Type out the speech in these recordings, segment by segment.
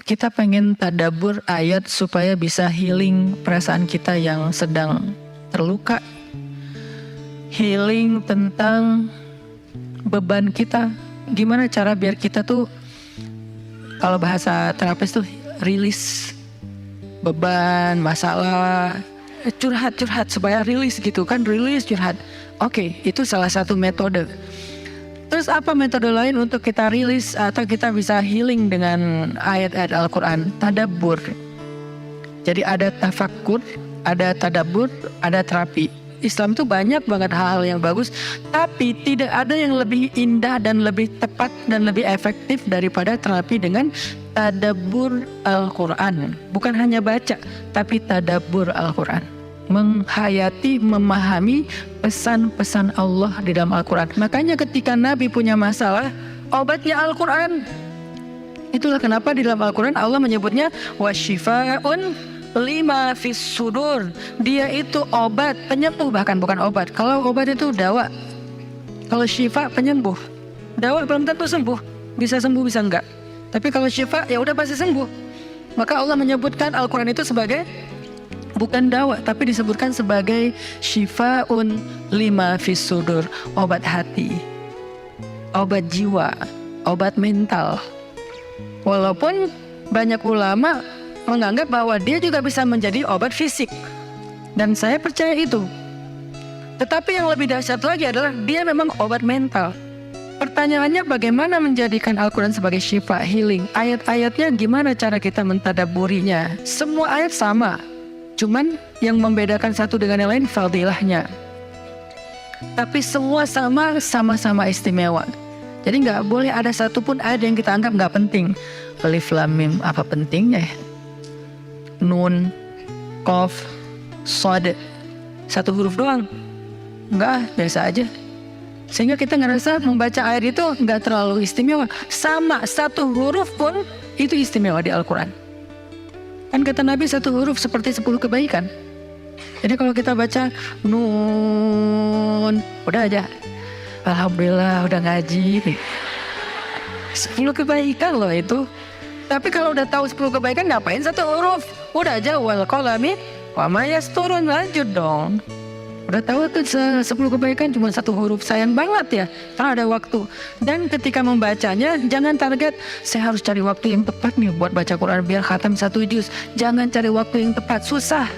kita pengen tadabbur ayat supaya bisa healing perasaan kita yang sedang terluka, healing tentang beban kita. Gimana cara biar kita tuh, kalau bahasa terapis tuh rilis beban, masalah, curhat supaya rilis gitu kan, rilis curhat. Oke, itu salah satu metode. Terus apa metode lain untuk kita rilis atau kita bisa healing dengan ayat-ayat Al-Quran? Tadabbur. Jadi ada tafakkur, ada tadabbur, ada terapi. Islam itu banyak banget hal-hal yang bagus, tapi tidak ada yang lebih indah dan lebih tepat dan lebih efektif daripada terapi dengan tadabbur Al-Quran. Bukan hanya baca, tapi tadabbur Al-Quran. Menghayati, memahami pesan-pesan Allah di dalam Al-Quran. Makanya ketika Nabi punya masalah, obatnya Al-Quran. Itulah kenapa di dalam Al-Quran Allah menyebutnya wasyifa'un lima fis sudur. Dia itu obat, penyembuh, bahkan bukan obat. Kalau obat itu dawa, kalau syifa penyembuh. Dawa belum tentu sembuh, bisa sembuh bisa enggak. Tapi kalau syifa ya udah pasti sembuh. Maka Allah menyebutkan Al-Quran itu sebagai bukan dawa, tapi disebutkan sebagai syifaun lima fis sudur, obat hati, obat jiwa, obat mental. Walaupun banyak ulama menganggap bahwa dia juga bisa menjadi obat fisik, dan saya percaya itu. Tetapi yang lebih dahsyat lagi adalah dia memang obat mental. Pertanyaannya, bagaimana menjadikan Al-Quran sebagai syifa, healing? Ayat-ayatnya gimana cara kita mentadabburinya? Semua ayat sama, cuman yang membedakan satu dengan yang lain fadilahnya. Tapi semua sama-sama istimewa. Jadi nggak boleh ada satupun ayat yang kita anggap nggak penting. Alif Lam Mim, apa pentingnya ya? Nun, Qaf, Shad, satu huruf doang. Enggak, biasa aja. Sehingga kita ngerasa membaca ayat itu nggak terlalu istimewa. Sama, satu huruf pun itu istimewa di Al-Quran. Kan kata Nabi satu huruf seperti 10 kebaikan. Jadi kalau kita baca Nun, udah aja, alhamdulillah udah ngaji. 10 kebaikan loh itu. Tapi kalau udah tahu 10 kebaikan, ngapain satu huruf? Udah aja wal qalami wa ma yasturun, lanjut dong. Udah tahu tuh 10 kebaikan cuma satu huruf, sayang banget ya kalau ada waktu. Dan ketika membacanya jangan target saya harus cari waktu yang tepat nih buat baca Quran biar khatam 1 juz. Jangan cari waktu yang tepat, susah.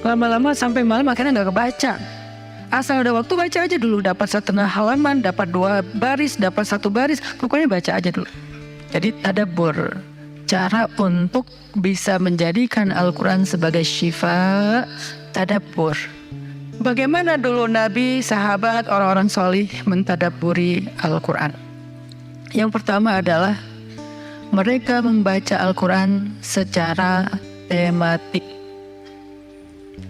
Lama-lama sampai malam akhirnya nggak kebaca. Asal ada waktu baca aja dulu, dapat setengah halaman, dapat 2 baris, dapat 1 baris, pokoknya baca aja dulu. Jadi tadabbur, cara untuk bisa menjadikan Al-Quran sebagai syifa, tadabbur. Bagaimana dulu Nabi, sahabat, orang-orang solih mentadabburi Al-Quran? Yang pertama adalah mereka membaca Al-Quran secara tematik,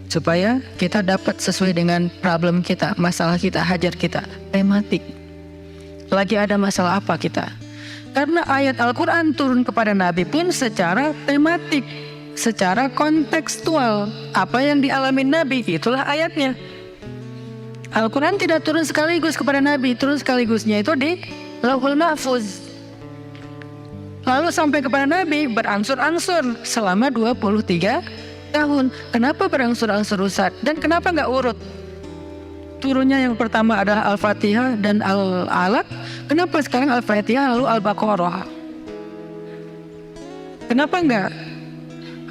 supaya kita dapat sesuai dengan problem kita, masalah kita, hajat kita. Tematik. Lagi ada masalah apa kita? Karena ayat Al-Quran turun kepada Nabi pun secara tematik, secara kontekstual. Apa yang dialami Nabi, itulah ayatnya. Al-Quran tidak turun sekaligus kepada Nabi, turun sekaligusnya itu di Lauhul Mahfuz. Lalu sampai kepada Nabi berangsur-angsur selama 23 tahun. Kenapa berangsur-angsur, Ustaz? Dan kenapa nggak urut? Turunnya yang pertama adalah Al-Fatihah dan Al-Alaq. Kenapa sekarang Al-Fatihah lalu Al-Baqarah? Kenapa enggak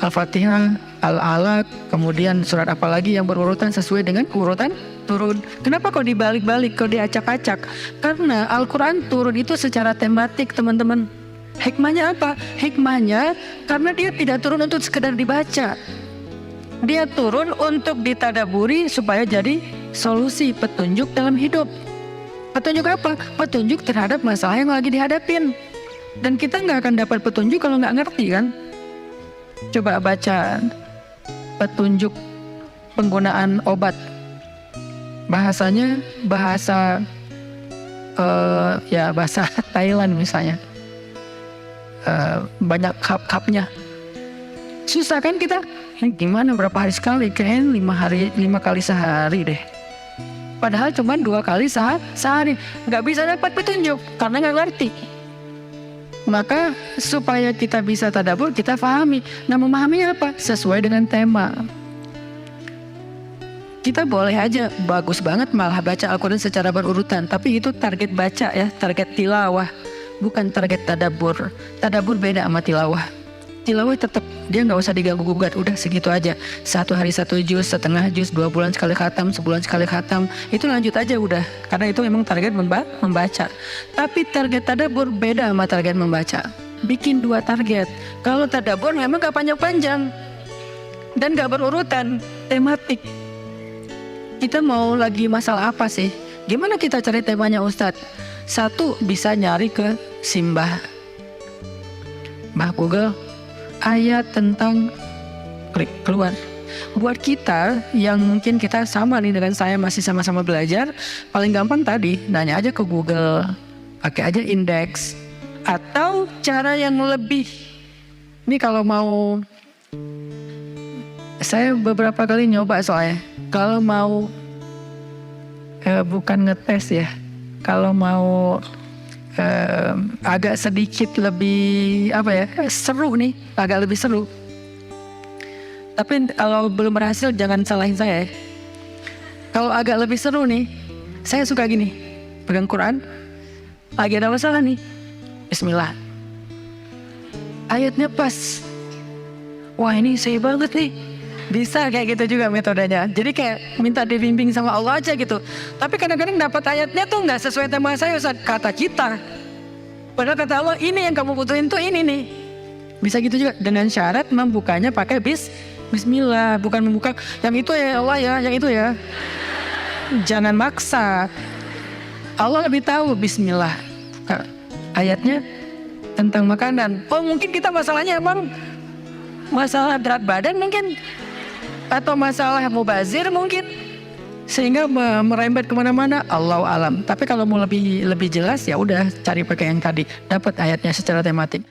Al-Fatihah, Al-Alaq, kemudian surat apa lagi yang berurutan sesuai dengan urutan turun? Kenapa kok dibalik-balik, kok diacak-acak? Karena Al-Quran turun itu secara tematik, teman-teman. Hikmahnya apa? Hikmahnya karena dia tidak turun untuk sekedar dibaca. Dia turun untuk ditadaburi supaya jadi solusi, petunjuk dalam hidup. Petunjuk apa? Petunjuk terhadap masalah yang lagi dihadapin. Dan kita nggak akan dapat petunjuk kalau nggak ngerti kan? Coba baca petunjuk penggunaan obat. Bahasanya bahasa bahasa Thailand misalnya. Banyak kap-kapnya. Susah kan kita? Gimana berapa hari sekali? Kayaknya 5 kali sehari deh. Padahal cuma 2 kali sehari. Nggak bisa dapat petunjuk karena nggak ngerti. Maka supaya kita bisa tadabbur, kita pahami. Nah, memahami apa? Sesuai dengan tema. Kita boleh aja bagus banget malah baca Al-Quran secara berurutan, tapi itu target baca ya, target tilawah, bukan target tadabbur. Tadabbur beda sama tilawah. Tilawah tetap dia nggak usah diganggu gugat, udah segitu aja. 1 hari 1 juz, setengah juz, 2 bulan sekali khatam, sebulan sekali khatam, itu lanjut aja udah. Karena itu memang target membaca. Tapi target tadabbur beda sama target membaca. Bikin 2 target. Kalau tadabbur memang gak panjang-panjang dan gak berurutan, tematik. Kita mau lagi masalah apa sih? Gimana kita cari temanya Ustadz? 1, bisa nyari ke Simbah Google, ayat tentang, klik keluar. Buat kita yang mungkin kita sama nih dengan saya, masih sama-sama belajar, paling gampang tadi nanya aja ke Google, pakai aja indeks. Atau cara yang lebih, ini kalau mau, saya beberapa kali nyoba soalnya, kalau mau bukan ngetes ya, kalau mau agak sedikit lebih seru nih, agak lebih seru. Tapi kalau belum berhasil jangan salahin saya ya. Kalau agak lebih seru nih, saya suka gini, pegang Quran, lagi ada masalah nih, Bismillah, ayatnya pas, wah ini saya banget nih. Bisa kayak gitu juga metodenya. Jadi kayak minta dibimbing sama Allah aja gitu. Tapi kadang-kadang dapat ayatnya tuh nggak sesuai tema saya, Ustaz, kata kita. Padahal kata Allah ini yang kamu butuhin tuh ini nih. Bisa gitu juga dengan syarat membukanya pakai Bismillah, bukan membuka yang itu ya Allah ya, yang itu ya. Jangan maksa. Allah lebih tahu. Bismillah. Ayatnya tentang makanan. Oh mungkin kita masalahnya emang masalah berat badan mungkin, atau masalah mubazir mungkin, sehingga merembet kemana-mana. Allahu alam. Tapi kalau mau lebih jelas ya udah cari pakai yang tadi, dapat ayatnya secara tematik.